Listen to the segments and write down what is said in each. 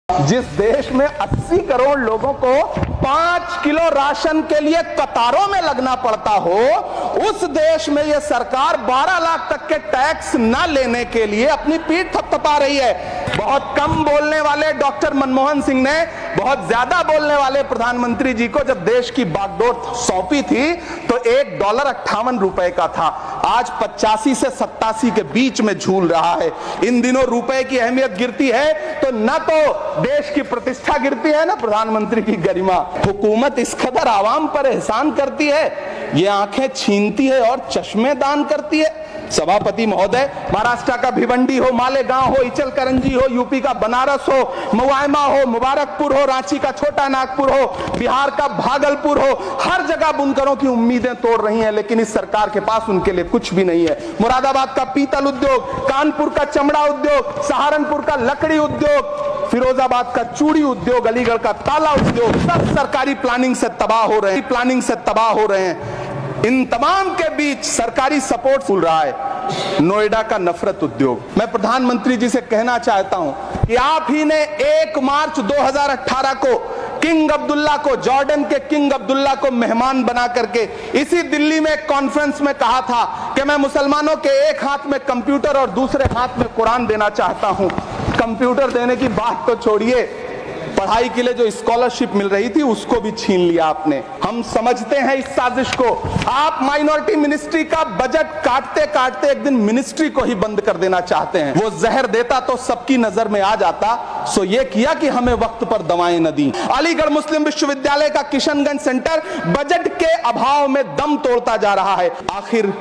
जिस देश में 80 करोड़ लोगों को 5 किलो राशन के लिए कतारों में लगना पड़ता हो, उस देश में यह सरकार 12 लाख तक के टैक्स न लेने के लिए अपनी पीठ थपथपा रही है। बहुत कम बोलने वाले डॉक्टर मनमोहन सिंह ने बहुत ज्यादा बोलने वाले प्रधानमंत्री जी को जब देश की बागडोर सौंपी थी तो $1.58 का था, आज 85 से 87 के बीच में झूल रहा है। इन दिनों रुपए की अहमियत गिरती है तो न तो देश की प्रतिष्ठा गिरती है ना प्रधानमंत्री की गरिमा। हुकूमत इस कदर आवाम पर एहसान करती है, ये आंखें छीनती है और चश्मे दान करती है। सभापति महोदय, महाराष्ट्र का भिवंडी हो, मालेगांव हो, इचलकरंजी हो, यूपी का बनारस हो, मुआयमा हो, मुबारकपुर हो, रांची का छोटा नागपुर हो, बिहार का भागलपुर हो, हर जगह बुनकरों की उम्मीदें तोड़ रही हैं, लेकिन इस सरकार के पास उनके लिए कुछ भी नहीं है। मुरादाबाद का पीतल उद्योग, कानपुर का चमड़ा उद्योग, सहारनपुर का लकड़ी उद्योग, फिरोजाबाद का चूड़ी उद्योग, अलीगढ़ का ताला उद्योग, सब सरकारी प्लानिंग से तबाह हो रहे हैं। इन तमाम के बीच सरकारी सपोर्ट फूल रहा है नोएडा का नफरत उद्योग। मैं प्रधानमंत्री जी से कहना चाहता हूं कि आप ही ने 1 मार्च 2018 को किंग अब्दुल्ला को, जॉर्डन के किंग अब्दुल्ला को मेहमान बना करके इसी दिल्ली में एक कॉन्फ्रेंस में कहा था कि मैं मुसलमानों के एक हाथ में कंप्यूटर और दूसरे हाथ में कुरान देना चाहता हूं। कंप्यूटर देने की बात तो छोड़िए, पढ़ाई के लिए जो स्कॉलरशिप मिल रही थी उसको भी छीन लिया आपने। हम समझते हैं इस साजिश को। आप माइनॉरिटी मिनिस्ट्री का बजट काटते काटते एक दिन मिनिस्ट्री को ही बंद कर देना चाहते हैं। वो जहर देता तो सबकी नजर में आ जाता, सो ये किया कि हमें वक्त पर दवाएं न दी। अलीगढ़ मुस्लिम विश्वविद्यालय का किशनगंज सेंटर बजट के अभाव में दम तोड़ता जा रहा है। आखिर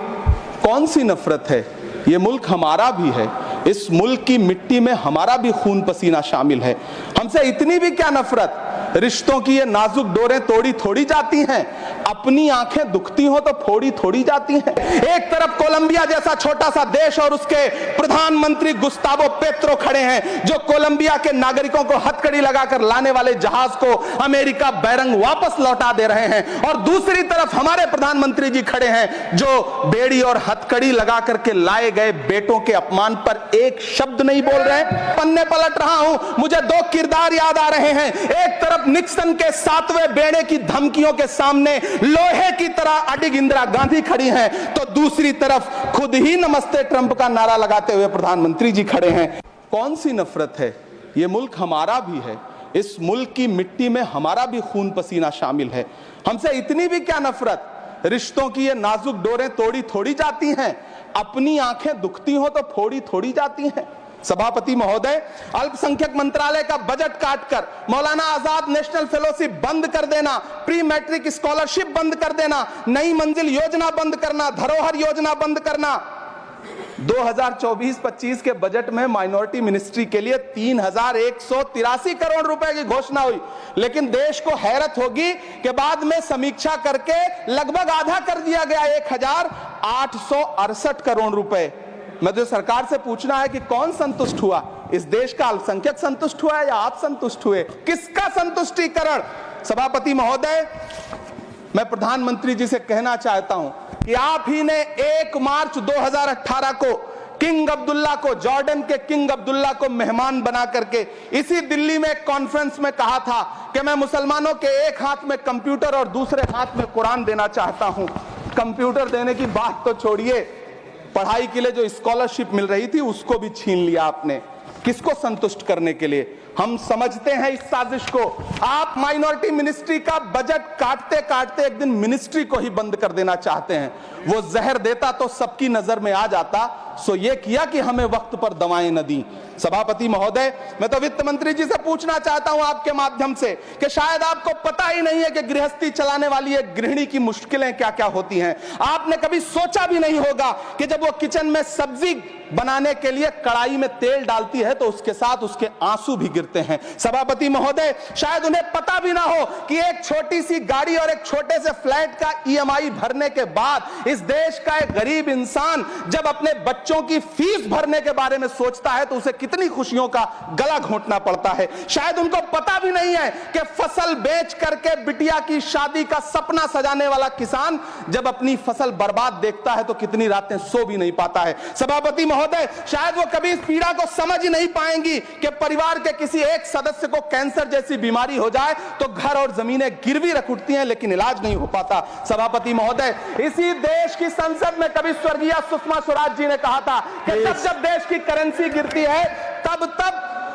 कौन सी नफरत है? ये मुल्क हमारा भी है, इस मुल्क की मिट्टी में हमारा भी खून पसीना शामिल है। हमसे इतनी भी क्या नफरत? रिश्तों की ये नाजुक डोरें तोड़ी थोड़ी जाती हैं, अपनी आंखें दुखती हो तो फोड़ी थोड़ी जाती हैं। एक तरफ कोलंबिया जैसा छोटा सा देश और उसके प्रधानमंत्री गुस्तावो पेत्रो खड़े हैं जो कोलंबिया के नागरिकों को हथकड़ी लगाकर लाने वाले जहाज को अमेरिका बैरंग वापस लौटा दे रहे हैं, और दूसरी तरफ हमारे प्रधानमंत्री जी खड़े हैं जो बेड़ी और हथकड़ी लगा करके लाए गए बेटों के अपमान पर एक शब्द नहीं बोल रहे हैं। पन्ने पलट रहा हूं, मुझे 2 किरदार याद आ रहे हैं। एक तरफ निक्सन के 7वें बेड़े की धमकियों के सामने लोहे की तरह अडिग इंदिरा गांधी खड़ी हैं, तो दूसरी तरफ खुद ही नमस्ते ट्रंप का नारा लगाते हुए प्रधानमंत्री जी खड़े हैं। कौन सी नफरत है? ये मुल्क हमारा भी है, इस मुल्क की मिट्टी में हमारा भी खून पसीना शामिल है। हमसे इतनी भी क्या नफरत? रिश्तों की ये नाजुक डोरें तोड़ी थोड़ी जाती हैं, अपनी आंखें दुखती हो तो फोड़ी थोड़ी जाती हैं। सभापति महोदय, अल्पसंख्यक मंत्रालय का बजट काटकर मौलाना आजाद नेशनल फेलोशिप बंद कर देना, प्री मैट्रिक स्कॉलरशिप बंद कर देना, नई मंजिल योजना बंद करना, धरोहर योजना बंद करना। 2024-25 के बजट में माइनॉरिटी मिनिस्ट्री के लिए 3183 करोड़ रुपए की घोषणा हुई, लेकिन देश को हैरत होगी कि बाद में समीक्षा करके लगभग आधा कर दिया गया, 1868 करोड़ रुपए। मुझे सरकार से पूछना है कि कौन संतुष्ट हुआ? इस देश का अल्पसंख्यक संतुष्ट हुआ है या आप संतुष्ट हुए? किसका संतुष्टीकरण? सभापति महोदय, मैं प्रधानमंत्री जी से कहना चाहता हूं कि आप ही ने 1 मार्च 2018 को किंग अब्दुल्ला को, जॉर्डन के किंग अब्दुल्ला को मेहमान बना करके इसी दिल्ली में एक कॉन्फ्रेंस में कहा था कि मैं मुसलमानों के एक हाथ में कंप्यूटर और दूसरे हाथ में कुरान देना चाहता हूं। कंप्यूटर देने की बात तो छोड़िए, पढ़ाई के लिए जो स्कॉलरशिप मिल रही थी उसको भी छीन लिया आपने। किसको संतुष्ट करने के लिए? हम समझते हैं इस साजिश को। आप माइनॉरिटी मिनिस्ट्री का बजट काटते काटते एक दिन मिनिस्ट्री को ही बंद कर देना चाहते हैं। वो जहर देता तो सबकी नजर में आ जाता, सो ये किया कि हमें वक्त पर दवाएं न दी। सभापति महोदय, मैं तो वित्त मंत्री जी से पूछना चाहता हूं आपके माध्यम से कि शायद आपको पता ही नहीं है कि गृहस्थी चलाने वाली एक गृहिणी की मुश्किलें क्या क्या होती हैं। आपने कभी सोचा भी नहीं होगा कि जब वो किचन में सब्जी बनाने के लिए कढ़ाई में तेल डालती है तो उसके साथ उसके आंसू भी गिरते हैं। सभापति महोदय, शायद उन्हें पता भी ना हो कि एक छोटी सी गाड़ी और एक छोटे से फ्लैट का EMI भरने के बाद इस देश का एक गरीब इंसान जब अपने बच्चे बच्चों की फीस भरने के बारे में सोचता है तो उसे कितनी खुशियों का गला घोंटना पड़ता है। शायद उनको पता भी नहीं है कि फसल बेच करके बिटिया की शादी का सपना सजाने वाला किसान जब अपनी फसल बर्बाद देखता है तो कितनी रातें सो भी नहीं पाता है। सभापति महोदय, शायद वो कभी इस पीड़ा को समझ ही नहीं पाएंगी कि परिवार के किसी एक सदस्य को कैंसर जैसी बीमारी हो जाए तो घर और जमीनें गिरवी रख उठती हैं लेकिन इलाज नहीं हो पाता। सभापति महोदय, इसी देश की संसद में कभी स्वर्गीय सुषमा स्वराज जी ने कहा था कि जब देश की करेंसी गिरती है तब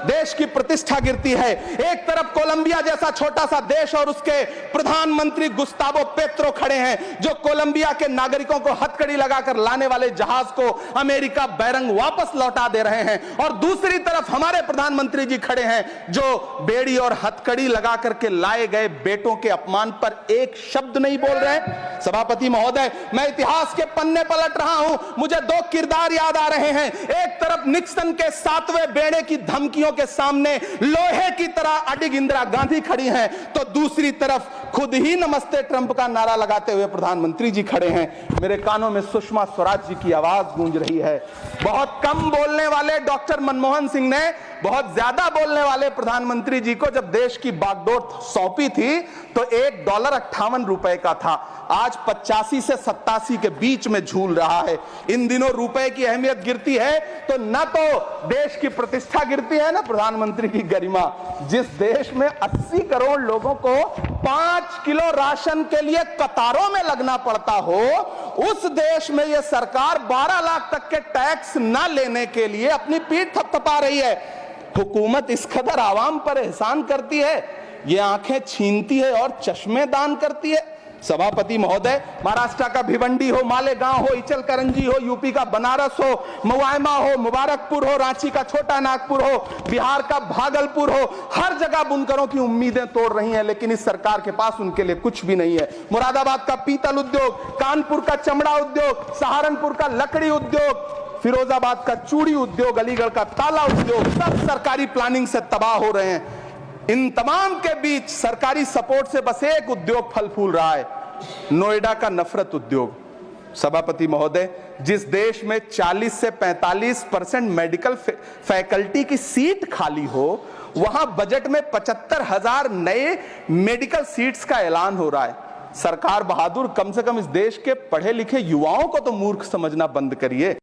देश की प्रतिष्ठा गिरती है। एक तरफ कोलंबिया जैसा छोटा सा देश और उसके प्रधानमंत्री गुस्तावो पेत्रो खड़े हैं जो कोलंबिया के नागरिकों को हथकड़ी लगाकर लाने वाले जहाज को अमेरिका बैरंग वापस लौटा दे रहे हैं, और दूसरी तरफ हमारे प्रधानमंत्री जी खड़े हैं जो बेड़ी और हथकड़ी लगा करके लाए गए बेटों के अपमान पर एक शब्द नहीं बोल रहे हैं। सभापति महोदय, मैं इतिहास के पन्ने पलट रहा हूं, मुझे दो किरदार याद आ रहे हैं। एक तरफ निक्सन के 7वें बेड़े की धमकियों के सामने लोहे की तरह अडिग इंदिरा गांधी खड़ी हैं, तो दूसरी तरफ खुद ही नमस्ते ट्रंप का नारा लगाते हुए प्रधानमंत्री जी खड़े हैं। मेरे कानों में सुषमा स्वराज जी की आवाज गूंज रही है। बहुत कम बोलने वाले डॉक्टर मनमोहन सिंह ने बहुत ज्यादा बोलने वाले प्रधानमंत्री जी को जब देश की बागडोर सौंपी थी तो $1.58 का था, आज 85 से 87 के बीच में झूल रहा है। इन दिनों रुपए की अहमियत गिरती है तो न तो देश की प्रतिष्ठा गिरती है ना प्रधानमंत्री की गरिमा। जिस देश में 80 करोड़ लोगों को 5 किलो राशन के लिए कतारों में लगना पड़ता हो, उस देश में यह सरकार 12 लाख तक के टैक्स न लेने के लिए अपनी पीठ थपथपा रही है। हुकूमत इस कदर आवाम पर एहसान करती है, ये आंखें छीनती है और चश्मे दान करती है। सभापति महोदय, महाराष्ट्र का भिवंडी हो, मालेगांव हो, इचलकरंजी हो, यूपी का बनारस हो, मुआयमा हो, मुबारकपुर हो, रांची का छोटा नागपुर हो, बिहार का भागलपुर हो, हर जगह बुनकरों की उम्मीदें तोड़ रही हैं, लेकिन इस सरकार के पास उनके लिए कुछ भी नहीं है। मुरादाबाद का पीतल उद्योग, कानपुर का चमड़ा उद्योग, सहारनपुर का लकड़ी उद्योग, फिरोजाबाद का चूड़ी उद्योग, अलीगढ़ का ताला उद्योग, सब सरकारी प्लानिंग से तबाह हो रहे हैं। इन तमाम के बीच सरकारी सपोर्ट से बस एक उद्योग फल फूल रहा है, नोएडा का नफरत उद्योग। सभापति महोदय, जिस देश में 40 से 45% मेडिकल फैकल्टी की सीट खाली हो, वहां बजट में 75,000 नए मेडिकल सीट्स का ऐलान हो रहा है। सरकार बहादुर, कम से कम इस देश के पढ़े लिखे युवाओं को तो मूर्ख समझना बंद करिए।